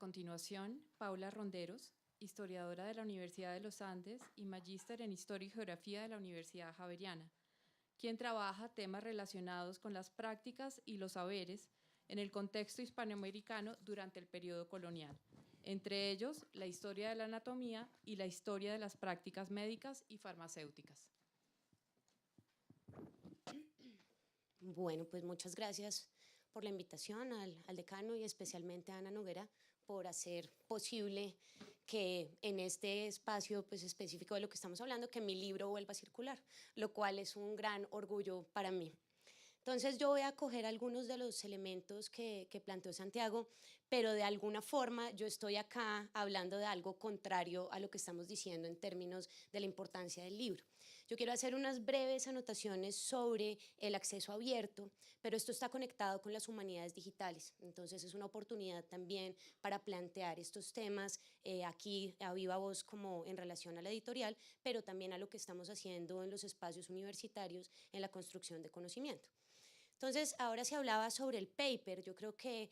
continuación, Paula Ronderos, historiadora de la Universidad de los Andes y magíster en Historia y Geografía de la Universidad Javeriana, quien trabaja temas relacionados con las prácticas y los saberes en el contexto hispanoamericano durante el periodo colonial, entre ellos la historia de la anatomía y la historia de las prácticas médicas y farmacéuticas. Bueno, pues muchas gracias por la invitación al decano y especialmente a Ana Noguera por hacer posible que en este espacio pues, específico de lo que estamos hablando, que mi libro vuelva a circular, lo cual es un gran orgullo para mí. Entonces yo voy a coger algunos de los elementos que planteó Santiago, pero de alguna forma yo estoy acá hablando de algo contrario a lo que estamos diciendo en términos de la importancia del libro. Yo quiero hacer unas breves anotaciones sobre el acceso abierto, pero esto está conectado con las humanidades digitales, entonces es una oportunidad también para plantear estos temas aquí a viva voz como en relación a la editorial, pero también a lo que estamos haciendo en los espacios universitarios en la construcción de conocimiento. Entonces, ahora se hablaba sobre el paper. Yo creo que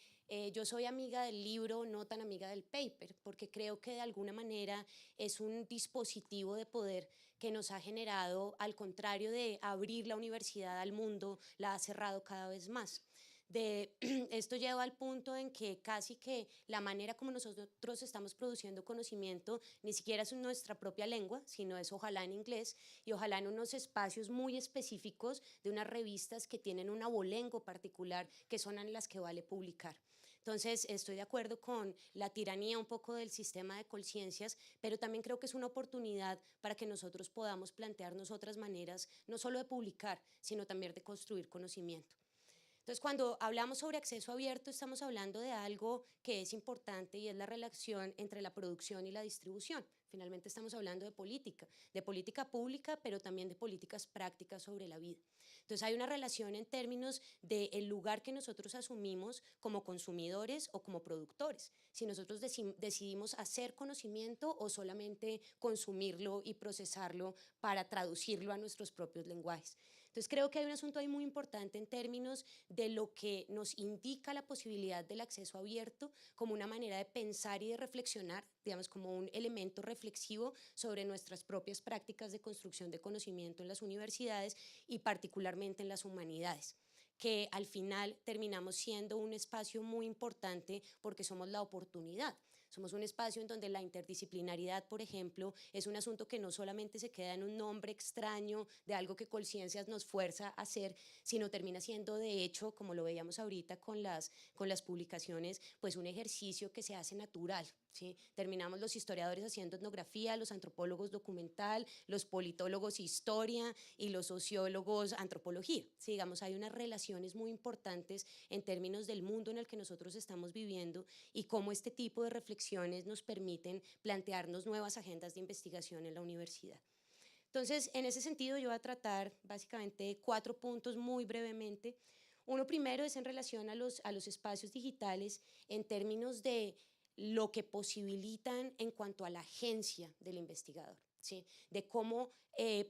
yo soy amiga del libro, no tan amiga del paper, porque creo que de alguna manera es un dispositivo de poder que nos ha generado, al contrario de abrir la universidad al mundo, la ha cerrado cada vez más. Esto lleva al punto en que casi que la manera como nosotros estamos produciendo conocimiento ni siquiera es en nuestra propia lengua, sino es ojalá en inglés y ojalá en unos espacios muy específicos de unas revistas que tienen un abolengo particular que son en las que vale publicar. Entonces estoy de acuerdo con la tiranía un poco del sistema de conciencias, pero también creo que es una oportunidad para que nosotros podamos plantearnos otras maneras, no solo de publicar, sino también de construir conocimiento. Entonces, cuando hablamos sobre acceso abierto, estamos hablando de algo que es importante y es la relación entre la producción y la distribución. Finalmente estamos hablando de política pública, pero también de políticas prácticas sobre la vida. Entonces hay una relación en términos del lugar que nosotros asumimos como consumidores o como productores. Si nosotros decidimos hacer conocimiento o solamente consumirlo y procesarlo para traducirlo a nuestros propios lenguajes. Entonces creo que hay un asunto ahí muy importante en términos de lo que nos indica la posibilidad del acceso abierto como una manera de pensar y de reflexionar, digamos, como un elemento reflexivo sobre nuestras propias prácticas de construcción de conocimiento en las universidades y particularmente en las humanidades, que al final terminamos siendo un espacio muy importante porque somos la oportunidad. Somos un espacio en donde la interdisciplinariedad, por ejemplo, es un asunto que no solamente se queda en un nombre extraño de algo que Colciencias nos fuerza a hacer, sino termina siendo de hecho, como lo veíamos ahorita con las publicaciones, pues un ejercicio que se hace natural. ¿Sí? Terminamos los historiadores haciendo etnografía, los antropólogos documental, los politólogos historia y los sociólogos antropología. ¿Sí? Digamos, hay unas relaciones muy importantes en términos del mundo en el que nosotros estamos viviendo y cómo este tipo de reflexiones nos permiten plantearnos nuevas agendas de investigación en la universidad. Entonces, en ese sentido, yo voy a tratar básicamente 4 puntos muy brevemente. Uno primero es en relación a los espacios digitales en términos de lo que posibilitan en cuanto a la agencia del investigador. ¿Sí? De cómo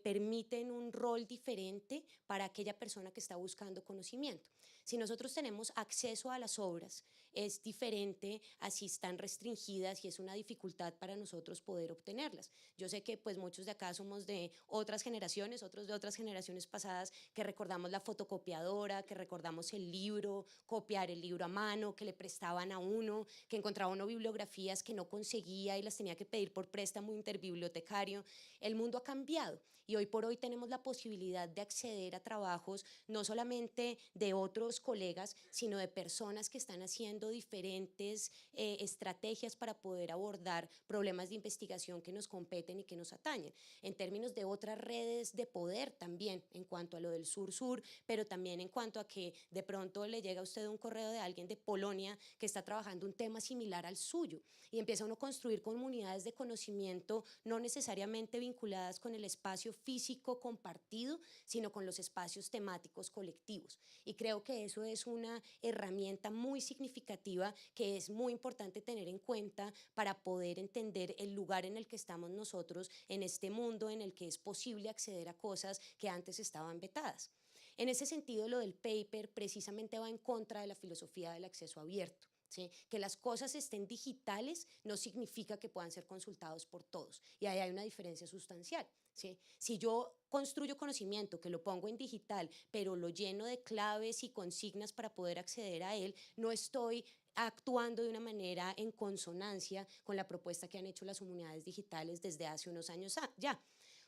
permiten un rol diferente para aquella persona que está buscando conocimiento. Si nosotros tenemos acceso a las obras, es diferente a si están restringidas y es una dificultad para nosotros poder obtenerlas. Yo sé que pues, muchos de acá somos de otras generaciones, otros de otras generaciones pasadas, que recordamos la fotocopiadora, que recordamos el libro, copiar el libro a mano, que le prestaban a uno, que encontraba uno bibliografías que no conseguía y las tenía que pedir por préstamo interbibliotecario. El mundo ha cambiado y hoy por hoy tenemos la posibilidad de acceder a trabajos no solamente de otros colegas, sino de personas que están haciendo diferentes estrategias para poder abordar problemas de investigación que nos competen y que nos atañen, en términos de otras redes de poder también, en cuanto a lo del sur-sur, pero también en cuanto a que de pronto le llega a usted un correo de alguien de Polonia que está trabajando un tema similar al suyo y empieza uno a construir comunidades de conocimiento no necesariamente vinculadas con el espacio físico compartido, sino con los espacios temáticos colectivos. Y creo que eso es una herramienta muy significativa que es muy importante tener en cuenta para poder entender el lugar en el que estamos nosotros en este mundo en el que es posible acceder a cosas que antes estaban vetadas. En ese sentido, lo del paper precisamente va en contra de la filosofía del acceso abierto. ¿sí? Que las cosas estén digitales no significa que puedan ser consultados por todos, y ahí hay una diferencia sustancial, ¿sí? Si yo construyo conocimiento que lo pongo en digital, pero lo lleno de claves y consignas para poder acceder a él, no estoy actuando de una manera en consonancia con la propuesta que han hecho las humanidades digitales desde hace unos años ya.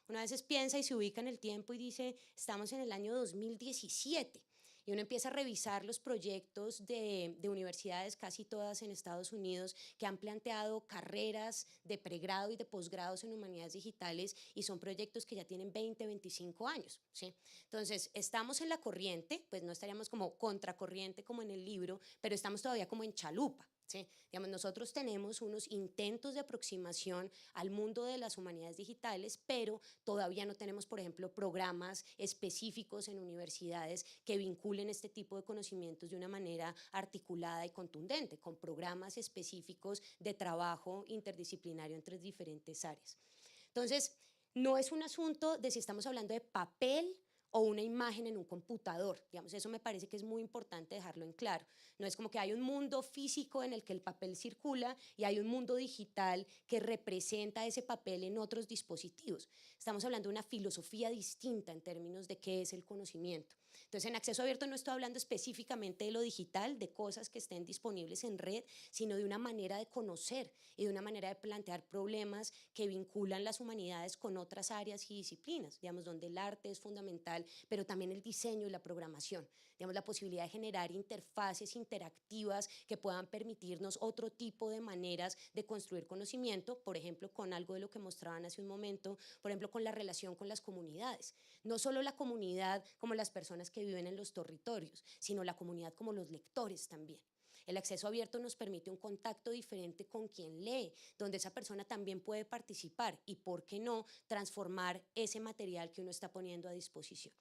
Una a veces piensa y se ubica en el tiempo y dice, estamos en el año 2017, y uno empieza a revisar los proyectos de universidades, casi todas en Estados Unidos, que han planteado carreras de pregrado y de posgrados en humanidades digitales, y son proyectos que ya tienen 20, 25 años, ¿sí? Entonces, estamos en la corriente, pues no estaríamos como contracorriente como en el libro, pero estamos todavía como en chalupa, ¿sí? Digamos, nosotros tenemos unos intentos de aproximación al mundo de las humanidades digitales, pero todavía no tenemos, por ejemplo, programas específicos en universidades que vinculen este tipo de conocimientos de una manera articulada y contundente, con programas específicos de trabajo interdisciplinario entre diferentes áreas. Entonces, no es un asunto de si estamos hablando de papel o una imagen en un computador, digamos, eso me parece que es muy importante dejarlo en claro. No es como que hay un mundo físico en el que el papel circula y hay un mundo digital que representa ese papel en otros dispositivos. Estamos hablando de una filosofía distinta en términos de qué es el conocimiento. Entonces, en acceso abierto no estoy hablando específicamente de lo digital, de cosas que estén disponibles en red, sino de una manera de conocer y de una manera de plantear problemas que vinculan las humanidades con otras áreas y disciplinas, digamos, donde el arte es fundamental, pero también el diseño y la programación, digamos, la posibilidad de generar interfaces interactivas que puedan permitirnos otro tipo de maneras de construir conocimiento, por ejemplo, con algo de lo que mostraban hace un momento, por ejemplo, con la relación con las comunidades. No solo la comunidad como las personas que viven en los territorios, sino la comunidad como los lectores también. El acceso abierto nos permite un contacto diferente con quien lee, donde esa persona también puede participar y, ¿por qué no?, transformar ese material que uno está poniendo a disposición.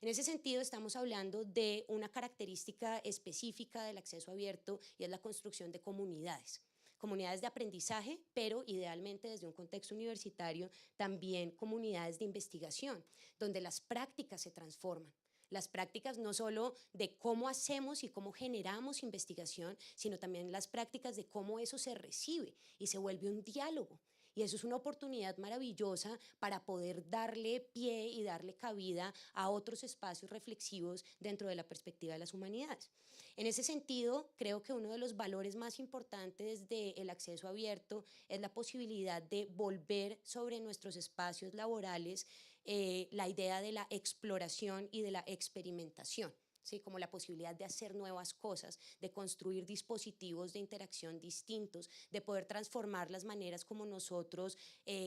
En ese sentido, estamos hablando de una característica específica del acceso abierto, y es la construcción de comunidades. Comunidades de aprendizaje, pero idealmente desde un contexto universitario, también comunidades de investigación, donde las prácticas se transforman. Las prácticas no solo de cómo hacemos y cómo generamos investigación, sino también las prácticas de cómo eso se recibe y se vuelve un diálogo. Y eso es una oportunidad maravillosa para poder darle pie y darle cabida a otros espacios reflexivos dentro de la perspectiva de las humanidades. En ese sentido, creo que uno de los valores más importantes del acceso abierto es la posibilidad de volver sobre nuestros espacios laborales la idea de la exploración y de la experimentación. ¿Sí? Como la posibilidad de hacer nuevas cosas, de construir dispositivos de interacción distintos, de poder transformar las maneras como nosotros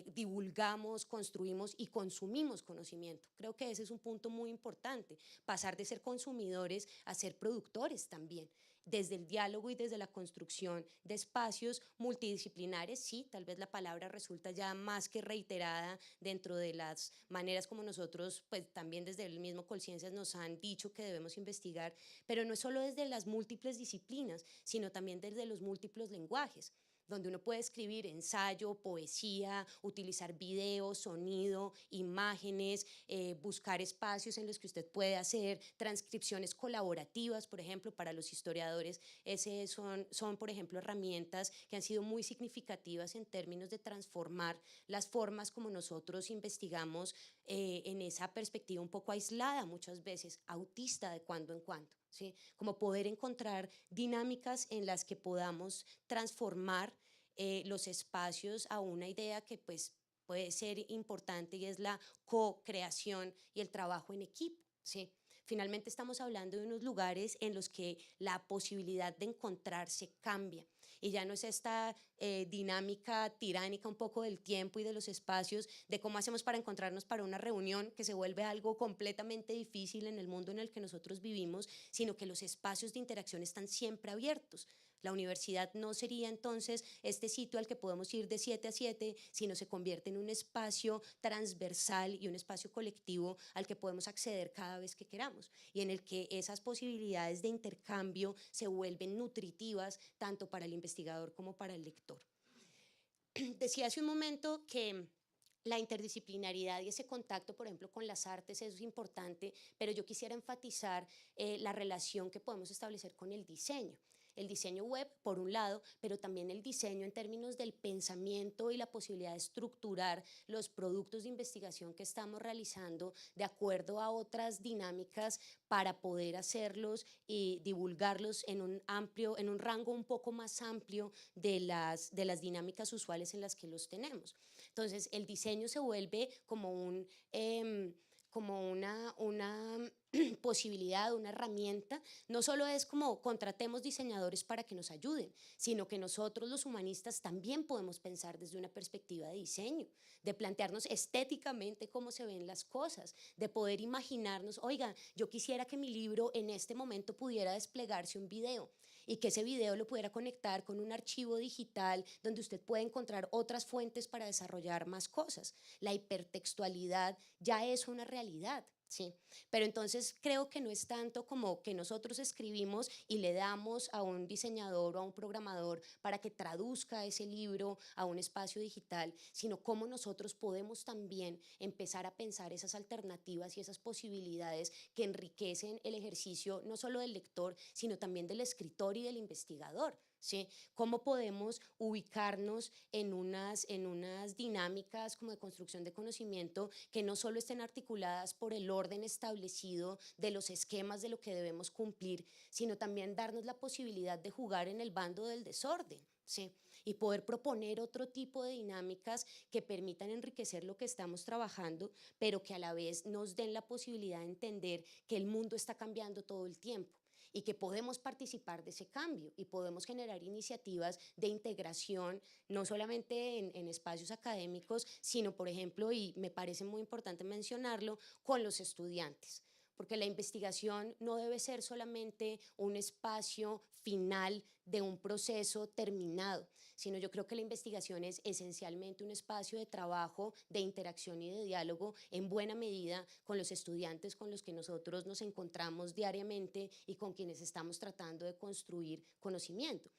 divulgamos, construimos y consumimos conocimiento. Creo que ese es un punto muy importante, pasar de ser consumidores a ser productores también, desde el diálogo y desde la construcción de espacios multidisciplinares. Sí, tal vez la palabra resulta ya más que reiterada dentro de las maneras como nosotros, pues también desde el mismo Colciencias nos han dicho que debemos investigar, pero no es solo desde las múltiples disciplinas, sino también desde los múltiples lenguajes, donde uno puede escribir ensayo, poesía, utilizar video, sonido, imágenes, buscar espacios en los que usted puede hacer transcripciones colaborativas, por ejemplo, para los historiadores. Son, por ejemplo, herramientas que han sido muy significativas en términos de transformar las formas como nosotros investigamos en esa perspectiva un poco aislada, muchas veces autista de cuando en cuando. ¿Sí? Como poder encontrar dinámicas en las que podamos transformar los espacios a una idea que pues puede ser importante, y es la co-creación y el trabajo en equipo. ¿Sí? Finalmente estamos hablando de unos lugares en los que la posibilidad de encontrarse cambia, y ya no es esta dinámica tiránica un poco del tiempo y de los espacios, de cómo hacemos para encontrarnos para una reunión, que se vuelve algo completamente difícil en el mundo en el que nosotros vivimos, sino que los espacios de interacción están siempre abiertos. La universidad no sería entonces este sitio al que podemos ir de 7 a 7, sino se convierte en un espacio transversal y un espacio colectivo al que podemos acceder cada vez que queramos, y en el que esas posibilidades de intercambio se vuelven nutritivas tanto para el investigador como para el lector. Decía hace un momento que la interdisciplinariedad y ese contacto, por ejemplo, con las artes es importante, pero yo quisiera enfatizar la relación que podemos establecer con el diseño. el diseño web por un lado, pero también el diseño en términos del pensamiento y la posibilidad de estructurar los productos de investigación que estamos realizando de acuerdo a otras dinámicas para poder hacerlos y divulgarlos en un rango un poco más amplio de las dinámicas usuales en las que los tenemos. Entonces, el diseño se vuelve como como una posibilidad, una herramienta. No solo es como contratemos diseñadores para que nos ayuden, sino que nosotros los humanistas también podemos pensar desde una perspectiva de diseño, de plantearnos estéticamente cómo se ven las cosas, de poder imaginarnos, oiga, yo quisiera que mi libro en este momento pudiera desplegarse un video y que ese video lo pudiera conectar con un archivo digital donde usted puede encontrar otras fuentes para desarrollar más cosas. La hipertextualidad ya es una realidad. Sí, pero entonces creo que no es tanto como que nosotros escribimos y le damos a un diseñador o a un programador para que traduzca ese libro a un espacio digital, sino cómo nosotros podemos también empezar a pensar esas alternativas y esas posibilidades que enriquecen el ejercicio no solo del lector, sino también del escritor y del investigador. ¿Sí? ¿Cómo podemos ubicarnos en unas dinámicas como de construcción de conocimiento que no solo estén articuladas por el orden establecido de los esquemas de lo que debemos cumplir, sino también darnos la posibilidad de jugar en el bando del desorden? ¿Sí? Y poder proponer otro tipo de dinámicas que permitan enriquecer lo que estamos trabajando, pero que a la vez nos den la posibilidad de entender que el mundo está cambiando todo el tiempo y que podemos participar de ese cambio y podemos generar iniciativas de integración, no solamente en espacios académicos, sino, por ejemplo, y me parece muy importante mencionarlo, con los estudiantes. Porque la investigación no debe ser solamente un espacio final de un proceso terminado, sino yo creo que la investigación es esencialmente un espacio de trabajo, de interacción y de diálogo en buena medida con los estudiantes con los que nosotros nos encontramos diariamente y con quienes estamos tratando de construir conocimiento.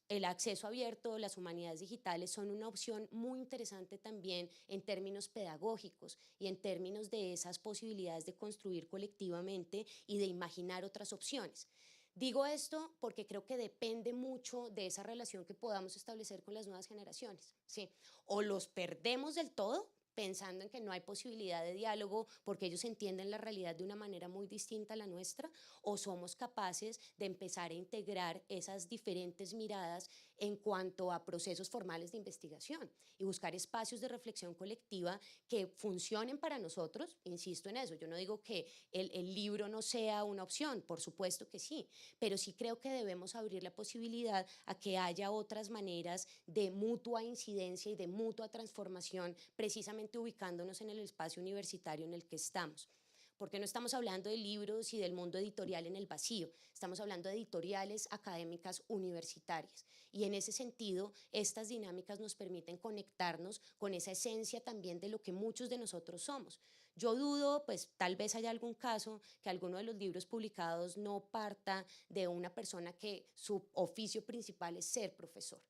El acceso abierto, las humanidades digitales son una opción muy interesante también en términos pedagógicos y en términos de esas posibilidades de construir colectivamente y de imaginar otras opciones. Digo esto porque creo que depende mucho de esa relación que podamos establecer con las nuevas generaciones. ¿Sí? O los perdemos del todo, pensando en que no hay posibilidad de diálogo porque ellos entienden la realidad de una manera muy distinta a la nuestra, o somos capaces de empezar a integrar esas diferentes miradas en cuanto a procesos formales de investigación y buscar espacios de reflexión colectiva que funcionen para nosotros. Insisto en eso, yo no digo que el libro no sea una opción, por supuesto que sí, pero sí creo que debemos abrir la posibilidad a que haya otras maneras de mutua incidencia y de mutua transformación, precisamente ubicándonos en el espacio universitario en el que estamos. Porque no estamos hablando de libros y del mundo editorial en el vacío, estamos hablando de editoriales académicas universitarias. Y en ese sentido, estas dinámicas nos permiten conectarnos con esa esencia también de lo que muchos de nosotros somos. Yo dudo, pues tal vez haya algún caso que alguno de los libros publicados no parta de una persona que su oficio principal es ser profesor.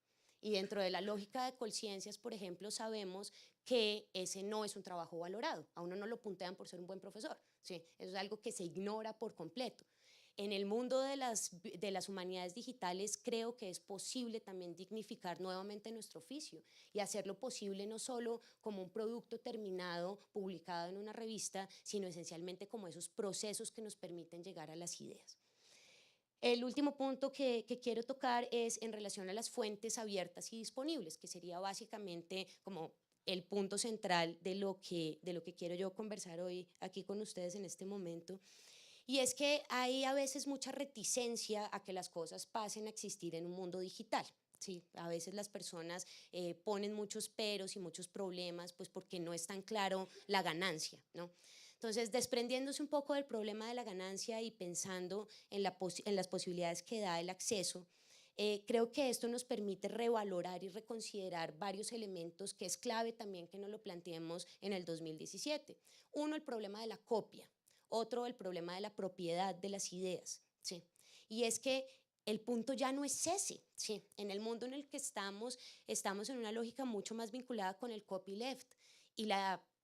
Y dentro de la lógica de Colciencias, por ejemplo, sabemos que ese no es un trabajo valorado. A uno no lo puntean por ser un buen profesor. ¿Sí? Eso es algo que se ignora por completo. En el mundo de las humanidades digitales creo que es posible también dignificar nuevamente nuestro oficio y hacerlo posible no solo como un producto terminado publicado en una revista, sino esencialmente como esos procesos que nos permiten llegar a las ideas. El último punto que quiero tocar es en relación a las fuentes abiertas y disponibles, que sería básicamente como el punto central de lo que quiero yo conversar hoy aquí con ustedes en este momento. Y es que hay a veces mucha reticencia a que las cosas pasen a existir en un mundo digital. Sí, a veces las personas ponen muchos peros y muchos problemas, pues porque no es tan claro la ganancia, ¿no? Entonces, desprendiéndose un poco del problema de la ganancia y pensando en las posibilidades que da el acceso, creo que esto nos permite revalorar y reconsiderar varios elementos que es clave también que nos lo planteemos en el 2017. Uno, el problema de la copia. Otro, el problema de la propiedad de las ideas. ¿Sí? Y es que el punto ya no es ese. ¿Sí? En el mundo en el que estamos en una lógica mucho más vinculada con el copyleft. Y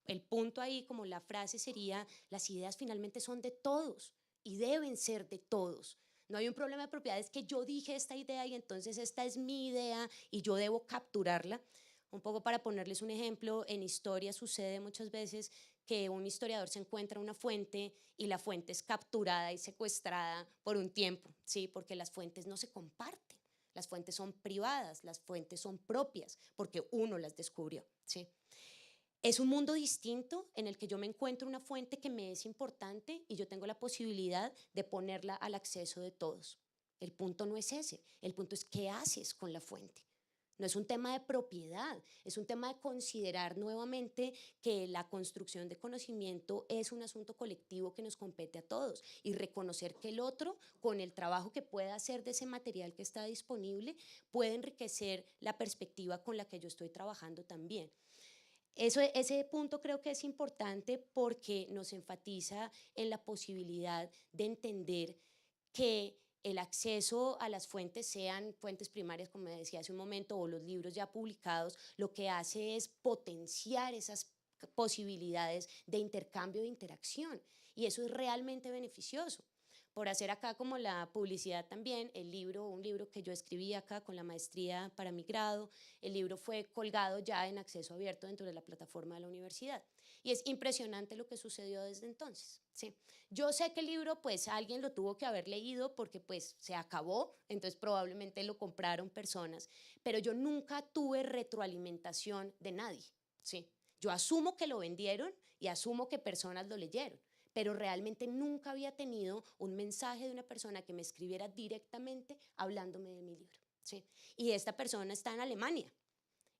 el punto ahí, como la frase sería, las ideas finalmente son de todos y deben ser de todos. No hay un problema de propiedad, es que yo dije esta idea y entonces esta es mi idea y yo debo capturarla. Un poco para ponerles un ejemplo, en historia sucede muchas veces que un historiador se encuentra una fuente y la fuente es capturada y secuestrada por un tiempo, ¿sí? Porque las fuentes no se comparten, las fuentes son privadas, las fuentes son propias, porque uno las descubrió, ¿sí? Es un mundo distinto en el que yo me encuentro una fuente que me es importante y yo tengo la posibilidad de ponerla al acceso de todos. El punto no es ese, el punto es qué haces con la fuente. No es un tema de propiedad, es un tema de considerar nuevamente que la construcción de conocimiento es un asunto colectivo que nos compete a todos y reconocer que el otro, con el trabajo que pueda hacer de ese material que está disponible, puede enriquecer la perspectiva con la que yo estoy trabajando también. Ese punto creo que es importante porque nos enfatiza en la posibilidad de entender que el acceso a las fuentes, sean fuentes primarias, como decía hace un momento, o los libros ya publicados, lo que hace es potenciar esas posibilidades de intercambio e interacción. Y eso es realmente beneficioso. Por hacer acá como la publicidad también, un libro que yo escribí acá con la maestría para mi grado, el libro fue colgado ya en acceso abierto dentro de la plataforma de la universidad. Y es impresionante lo que sucedió desde entonces, ¿sí? Yo sé que el libro, pues alguien lo tuvo que haber leído porque pues se acabó, entonces probablemente lo compraron personas, pero yo nunca tuve retroalimentación de nadie, ¿sí? Yo asumo que lo vendieron y asumo que personas lo leyeron, pero realmente nunca había tenido un mensaje de una persona que me escribiera directamente hablándome de mi libro, ¿sí? Y esta persona está en Alemania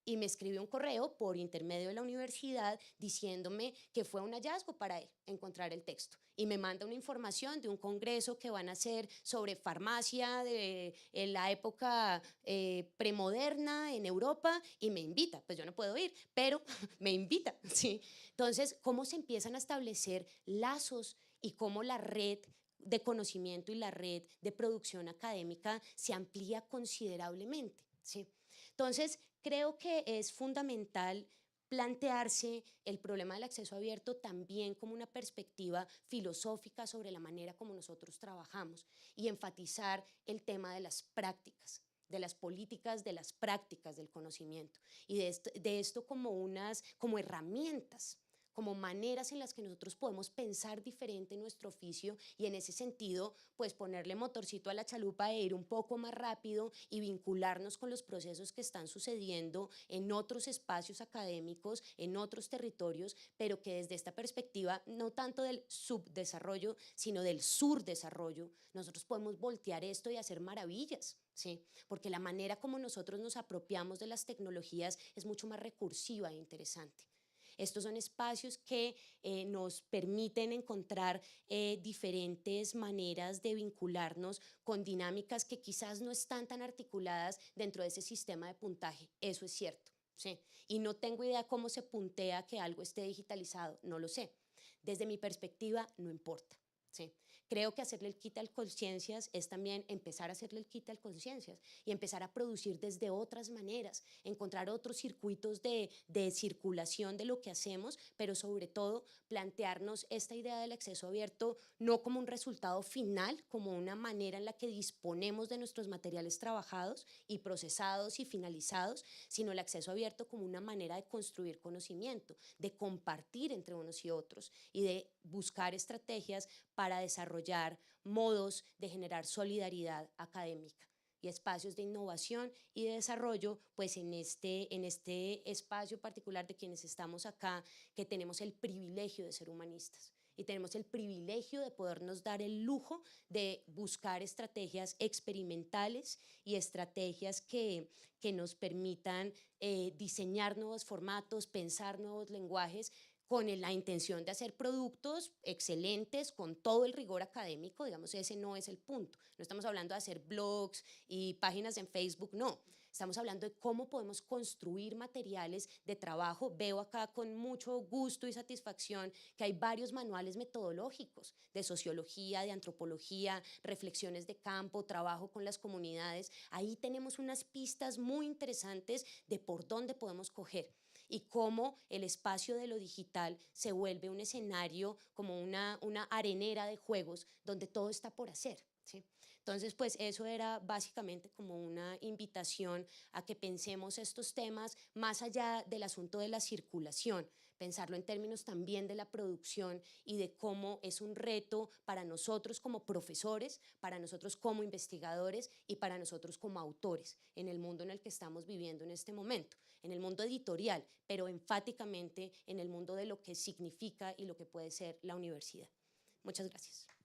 y me escribió un correo por intermedio de la universidad diciéndome que fue un hallazgo para él encontrar el texto. Y me manda una información de un congreso que van a hacer sobre farmacia en la época premoderna en Europa y me invita. Pues yo no puedo ir, pero me invita, ¿sí? Entonces, ¿cómo se empiezan a establecer lazos y cómo la red de conocimiento y la red de producción académica se amplía considerablemente, ¿sí? Entonces, creo que es fundamental plantearse el problema del acceso abierto también como una perspectiva filosófica sobre la manera como nosotros trabajamos y enfatizar el tema de las prácticas, de las políticas, de las prácticas del conocimiento y de esto como herramientas, como maneras en las que nosotros podemos pensar diferente en nuestro oficio y en ese sentido, pues ponerle motorcito a la chalupa e ir un poco más rápido y vincularnos con los procesos que están sucediendo en otros espacios académicos, en otros territorios, pero que desde esta perspectiva, no tanto del subdesarrollo, sino del surdesarrollo, nosotros podemos voltear esto y hacer maravillas. Sí, porque la manera como nosotros nos apropiamos de las tecnologías es mucho más recursiva e interesante. Estos son espacios que nos permiten encontrar diferentes maneras de vincularnos con dinámicas que quizás no están tan articuladas dentro de ese sistema de puntaje. Eso es cierto, ¿sí? Y no tengo idea cómo se puntea que algo esté digitalizado, no lo sé. Desde mi perspectiva, no importa, ¿sí? Creo que hacerle el quita al conciencias es también empezar a hacerle el quita al conciencias y empezar a producir desde otras maneras, encontrar otros circuitos de circulación de lo que hacemos, pero sobre todo plantearnos esta idea del acceso abierto no como un resultado final, como una manera en la que disponemos de nuestros materiales trabajados y procesados y finalizados, sino el acceso abierto como una manera de construir conocimiento, de compartir entre unos y otros y de buscar estrategias para desarrollar modos de generar solidaridad académica y espacios de innovación y de desarrollo, pues en este espacio particular de quienes estamos acá, que tenemos el privilegio de ser humanistas y tenemos el privilegio de podernos dar el lujo de buscar estrategias experimentales y estrategias que nos permitan diseñar nuevos formatos, pensar nuevos lenguajes, con la intención de hacer productos excelentes, con todo el rigor académico, digamos, ese no es el punto. No estamos hablando de hacer blogs y páginas en Facebook, no. Estamos hablando de cómo podemos construir materiales de trabajo. Veo acá con mucho gusto y satisfacción que hay varios manuales metodológicos de sociología, de antropología, reflexiones de campo, trabajo con las comunidades. Ahí tenemos unas pistas muy interesantes de por dónde podemos coger y cómo el espacio de lo digital se vuelve un escenario como una arenera de juegos donde todo está por hacer, ¿sí? Entonces, pues eso era básicamente como una invitación a que pensemos estos temas más allá del asunto de la circulación, pensarlo en términos también de la producción y de cómo es un reto para nosotros como profesores, para nosotros como investigadores y para nosotros como autores en el mundo en el que estamos viviendo en este momento, en el mundo editorial, pero enfáticamente en el mundo de lo que significa y lo que puede ser la universidad. Muchas gracias.